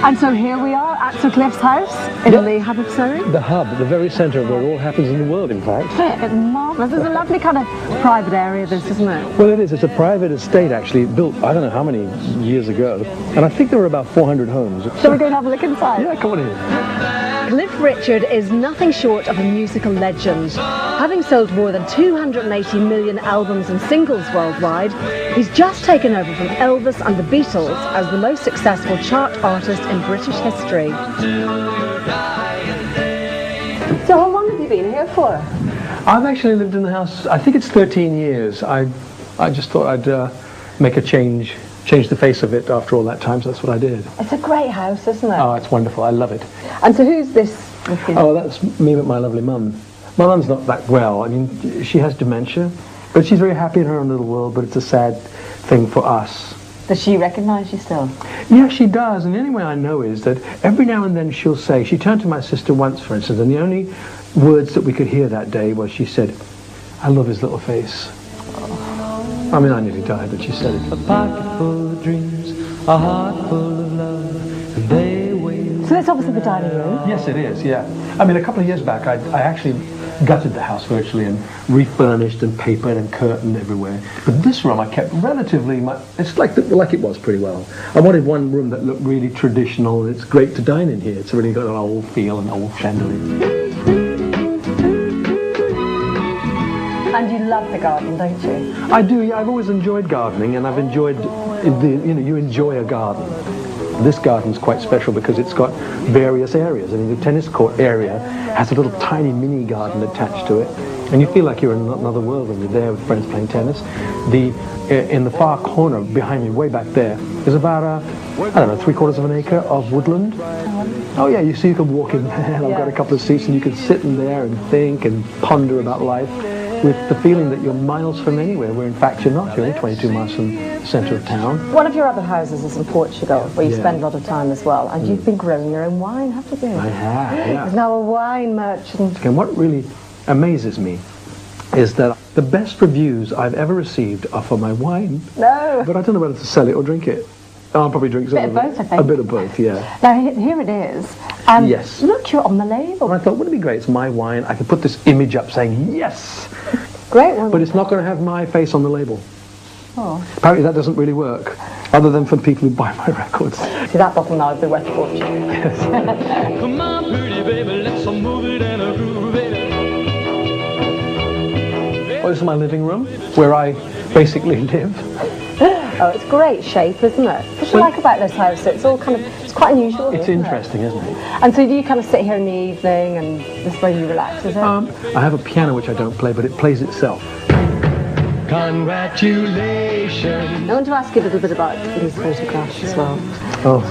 And so here we are at Sir Cliff's house in the hub of Surrey. The hub, the very centre of where it all happens in the world, in fact. It's marvellous. There's a lovely kind of private area, this, isn't it? Well, it is. It's a private estate, actually, built I don't know how many years ago. And I think there were about 400 homes. Shall we go and have a look inside? Yeah, come on in. Cliff Richard is nothing short of a musical legend. Having sold more than 280 million albums and singles worldwide, he's just taken over from Elvis and the Beatles as the most successful chart artist in British history. So how long have you been here for? I've actually lived in the house, I think it's 13 years. I just thought I'd make a change the face of it after all that time, so that's what I did. It's a great house, isn't it? Oh, it's wonderful. I love it. And so who's this with you? Oh, that's me with my lovely mum. My mum's not that well. I mean, she has dementia, but she's very happy in her own little world, but it's a sad thing for us. Does she recognise you still? Yeah, she does, and the only way I know is that every now and then she'll say, she turned to my sister once, for instance, and the only words that we could hear that day was she said, "I love his little face." I mean, I nearly died when she said it. A pocket full of dreams, a heart full of love, and they wait. So that's obviously the dining room. Yes, it is, yeah. I mean, a couple of years back, I actually gutted the house virtually and refurnished and papered and curtained everywhere. But this room I kept relatively, it's like it was pretty well. I wanted one room that looked really traditional, and it's great to dine in here. It's really got an old feel and old chandelier. And you love the garden, don't you? I do, yeah. I've always enjoyed gardening, and I've enjoyed, you enjoy a garden. This garden's quite special because it's got various areas. I mean, the tennis court area has a little tiny mini garden attached to it, and you feel like you're in another world when you're there with friends playing tennis. In the far corner behind me, way back there, is about I don't know, 3/4 of an acre of woodland. Oh yeah, you can walk in there, and I've got a couple of seats, and you can sit in there and think and ponder about life, with the feeling that you're miles from anywhere, where in fact you're not. You're only 22 miles from the centre of town. One of your other houses is in Portugal, where you spend a lot of time as well, and you've been growing your own wine, haven't you? I have, yeah. He's now a wine merchant. And what really amazes me is that the best reviews I've ever received are for my wine. No. But I don't know whether to sell it or drink it. I'll probably drink some of it. A bit of both, I think. A bit of both, yeah. Now, here it is. Yes. Look, you're on the label. And I thought, wouldn't it be great? It's my wine. I could put this image up saying, yes! Great one. But it's not going to have my face on the label. Oh. Apparently that doesn't really work, other than for people who buy my records. See, that bottle now would be worth a fortune. Yes. Come on, pretty baby, let's move it and a groove it. Well, this is my living room, where I basically live. Oh, it's great shape, isn't it? What do you like about this house? It's all kind of, it's quite unusual. It's interesting, isn't it? And so do you kind of sit here in the evening and this way you relax, is it? I have a piano which I don't play, but it plays itself. Congratulations. I want to ask you a little bit about these photographs as well. Oh.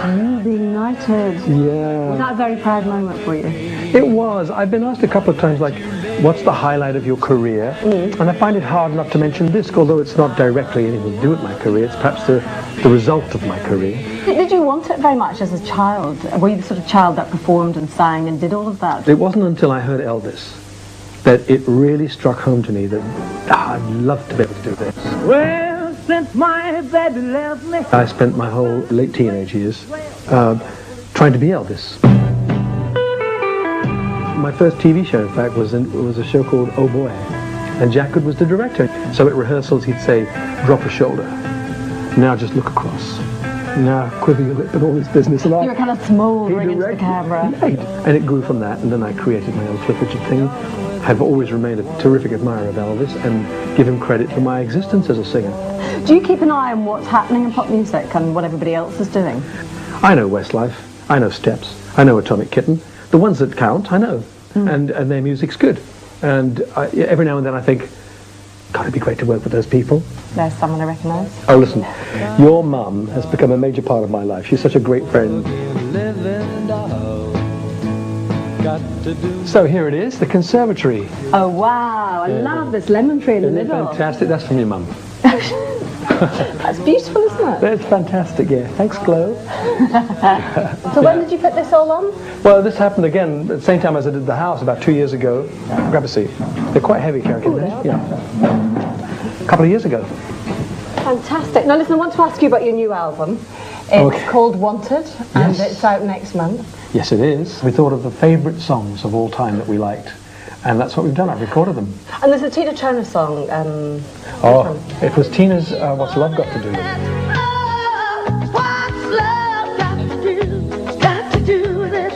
Being knighted. Yeah. Was that a very proud moment for you? It was. I've been asked a couple of times, like, what's the highlight of your career? And I find it hard not to mention this, although it's not directly anything to do with my career. It's perhaps the result of my career. Did you want it very much as a child? Were you the sort of child that performed and sang and did all of that? It wasn't until I heard Elvis that it really struck home to me that I'd love to be able to do this. Well, since my baby left me. I spent my whole late teenage years trying to be Elvis. My first TV show, in fact, was a show called Oh Boy, and Jack Good was the director. So at rehearsals he'd say, drop a shoulder, now just look across, now quiver your lip and all this business. And you were kind of smouldering into the camera. Right. And it grew from that, and then I created my own Cliff Richard thing. I've always remained a terrific admirer of Elvis and give him credit for my existence as a singer. Do you keep an eye on what's happening in pop music and what everybody else is doing? I know Westlife, I know Steps, I know Atomic Kitten. The ones that count, I know, and their music's good. And every now and then I think, God, it'd be great to work with those people. There's someone I recognise. Oh, listen, your mum has become a major part of my life. She's such a great friend. So here it is, the conservatory. Oh, wow, I love this lemon tree in the Isn't it middle. fantastic? That's from your mum. That's beautiful, isn't it? That's fantastic, yeah. Thanks, Chloe. So when did you put this all on? Well, this happened again at the same time as I did the house about 2 years ago. Grab a seat. They're quite heavy, Caron Keating. Yeah. A couple of years ago. Fantastic. Now listen, I want to ask you about your new album. It's called Wanted, and it's out next month. Yes, it is. We thought of the favourite songs of all time that we liked, and that's what we've done. I've recorded them. And there's a Tina Turner song. It was Tina's What's Love Got to Do with It? What's love got to do with it?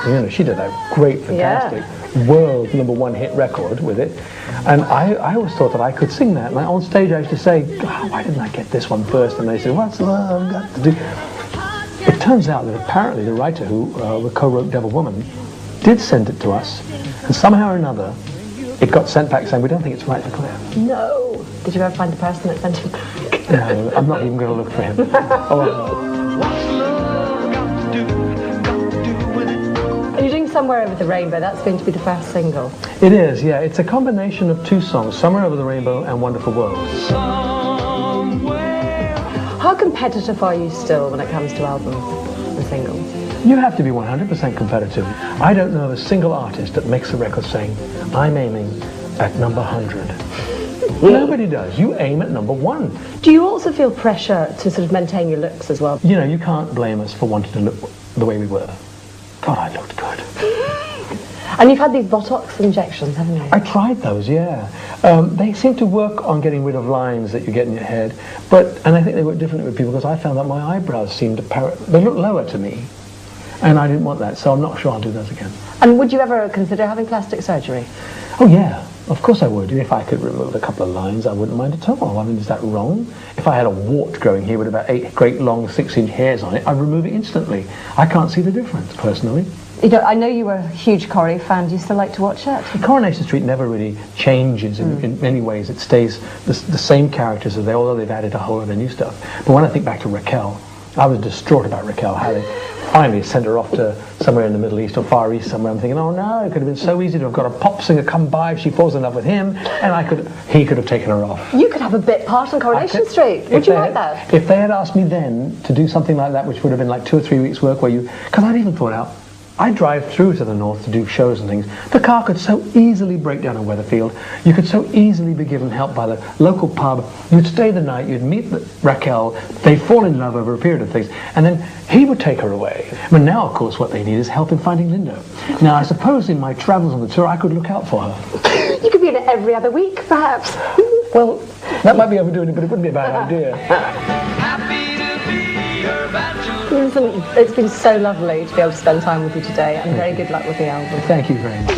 You know, she did a great, fantastic, world #1 hit record with it. And I always thought that I could sing that. And on stage I used to say, oh, why didn't I get this one first? And they said, what's love got to do? It turns out that apparently the writer who co-wrote Devil Woman did send it to us. And somehow or another, it got sent back saying, we don't think it's right for Claire. No. Did you ever find the person that sent it back? No, I'm not even going to look for him. You're doing Somewhere Over the Rainbow. That's going to be the first single. It is, yeah. It's a combination of two songs, Somewhere Over the Rainbow and Wonderful World. How competitive are you still when it comes to albums and singles? You have to be 100% competitive. I don't know of a single artist that makes a record saying, I'm aiming at number 100. Nobody does. You aim at number 1. Do you also feel pressure to sort of maintain your looks as well? You know, you can't blame us for wanting to look the way we were. God, I looked good. And you've had these Botox injections, haven't you? I tried those, yeah. They seem to work on getting rid of lines that you get in your head. And I think they work differently with people because I found that my eyebrows seemed to they look lower to me. And I didn't want that, so I'm not sure I'll do those again. And would you ever consider having plastic surgery? Oh, yeah. Of course I would. If I could remove a couple of lines, I wouldn't mind at all. I mean, is that wrong? If I had a wart growing here with about 8 great long 6-inch hairs on it, I'd remove it instantly. I can't see the difference, personally. You know, I know you were a huge Corrie fan. Do you still like to watch it? Coronation Street never really changes in many ways. It stays the same characters as although they've added a whole lot of new stuff. But when I think back to Raquel, I was distraught about Raquel, how they finally sent her off to somewhere in the Middle East or Far East somewhere. I'm thinking, oh no, it could have been so easy to have got a pop singer come by if she falls in love with him, and he could have taken her off. You could have a bit part on Coronation Street. Would you like that? If they had asked me then to do something like that, which would have been like 2 or 3 weeks work because I'd even thought out, I drive through to the north to do shows and things. The car could so easily break down in Weatherfield. You could so easily be given help by the local pub. You'd stay the night, you'd meet Raquel, they'd fall in love over a period of things, and then he would take her away. But now, of course, what they need is help in finding Linda. Now, I suppose in my travels on the tour, I could look out for her. You could be in it every other week, perhaps. Well, that might be overdoing it, but it wouldn't be a bad idea. Listen, it's been so lovely to be able to spend time with you today, and very good luck with the album. Thank you very much.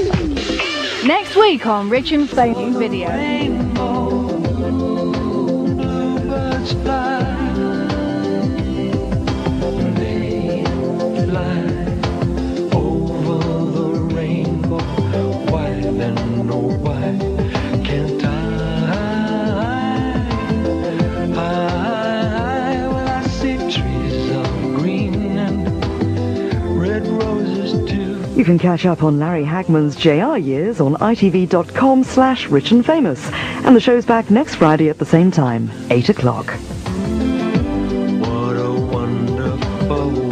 Next week on Rich and Famous Video. You can catch up on Larry Hagman's JR years on itv.com/richandfamous. And the show's back next Friday at the same time, 8 o'clock. What a wonderful